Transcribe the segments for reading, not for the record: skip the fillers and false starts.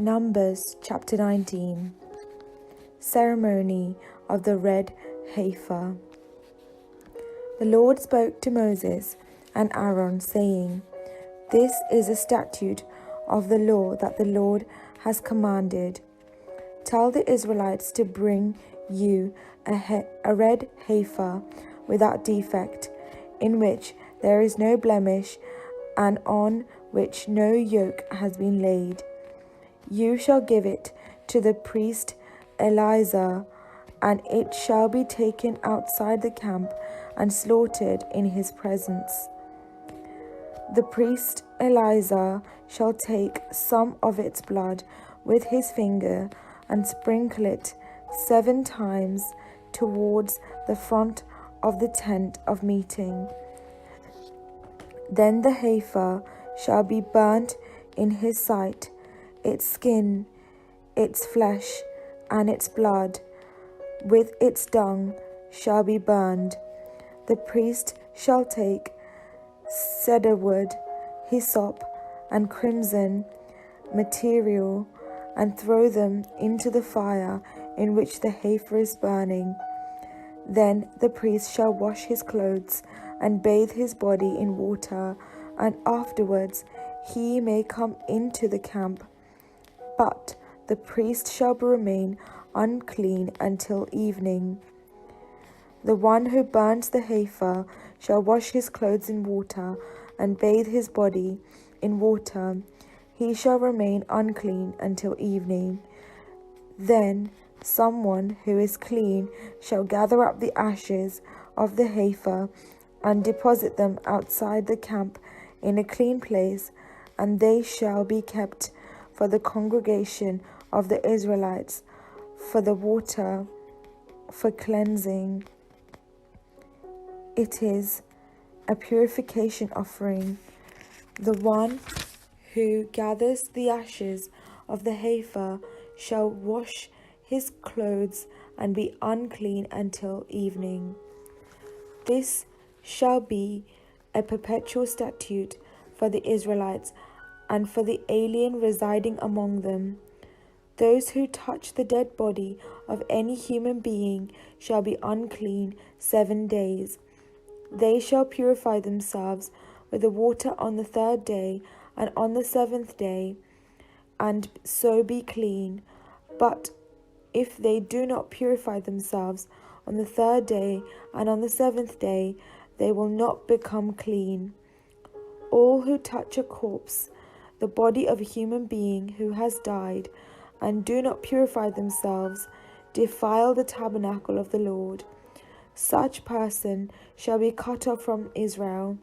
Numbers chapter 19. Ceremony of the red heifer. The Lord spoke to Moses and Aaron, saying, This is a statute of the law that the Lord has commanded. Tell the Israelites to bring you a red heifer without defect, in which there is no blemish, and on which no yoke has been laid. You shall give it to the priest Eleazar, and it shall be taken outside the camp and slaughtered in his presence. The priest Eleazar shall take some of its blood with his finger and sprinkle it 7 times towards the front of the tent of meeting. Then the heifer shall be burnt in his sight, its skin, its flesh, and its blood, with its dung, shall be burned. The priest shall take cedar wood, hyssop, and crimson material, and throw them into the fire in which the heifer is burning. Then the priest shall wash his clothes and bathe his body in water, and afterwards he may come into the camp. But the priest shall remain unclean until evening. The one who burns the heifer shall wash his clothes in water and bathe his body in water. He shall remain unclean until evening. Then someone who is clean shall gather up the ashes of the heifer and deposit them outside the camp in a clean place, and they shall be kept for the congregation of the Israelites, for the water, for cleansing. It is a purification offering. The one who gathers the ashes of the heifer shall wash his clothes and be unclean until evening. This shall be a perpetual statute for the Israelites and for the alien residing among them. Those who touch the dead body of any human being shall be unclean 7 days. They shall purify themselves with the water on the 3rd day and on the 7th day, and so be clean. But if they do not purify themselves on the 3rd day and on the 7th day, they will not become clean. All who touch a corpse, the body of a human being who has died, and do not purify themselves, defile the tabernacle of the Lord. Such person shall be cut off from Israel.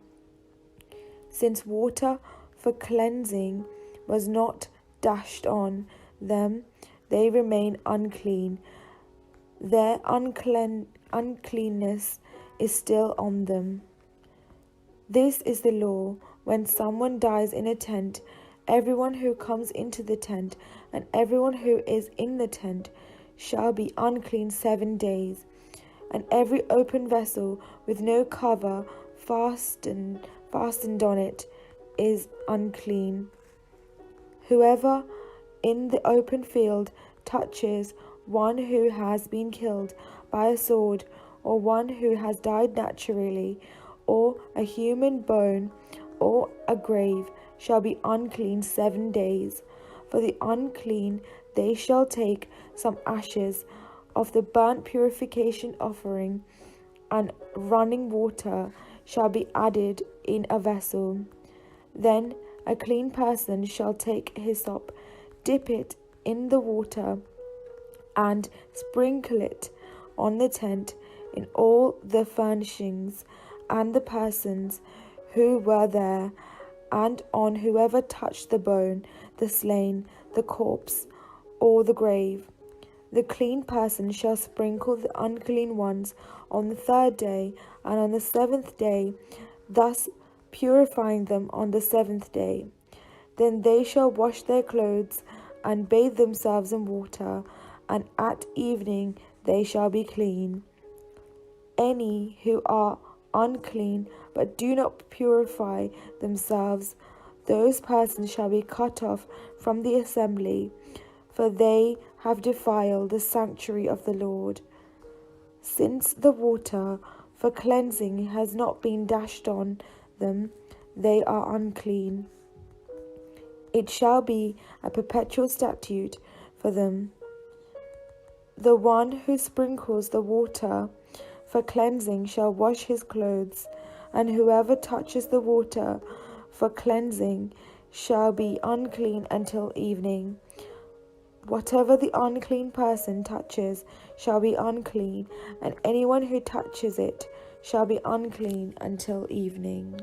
Since water for cleansing was not dashed on them, they remain unclean. Their uncleanness is still on them. This is the law. When someone dies in a tent, everyone who comes into the tent and everyone who is in the tent shall be unclean 7 days. And every open vessel with no cover fastened on it is unclean. Whoever in the open field touches one who has been killed by a sword, or one who has died naturally, or a human bone, or a grave, shall be unclean 7 days. For the unclean they shall take some ashes of the burnt purification offering, and running water shall be added in a vessel. Then a clean person shall take hyssop, dip it in the water, and sprinkle it on the tent, in all the furnishings, and the persons who were there, and on whoever touched the bone, the slain, the corpse, or the grave. The clean person shall sprinkle the unclean ones on the 3rd day and on the 7th day, thus purifying them on the 7th day. Then they shall wash their clothes and bathe themselves in water, and at evening they shall be clean. Any who are unclean but do not purify themselves, those persons shall be cut off from the assembly, for they have defiled the sanctuary of the Lord. Since the water for cleansing has not been dashed on them, they are unclean. It shall be a perpetual statute for them. The one who sprinkles the water for cleansing shall wash his clothes, and whoever touches the water for cleansing shall be unclean until evening. Whatever the unclean person touches shall be unclean, and anyone who touches it shall be unclean until evening.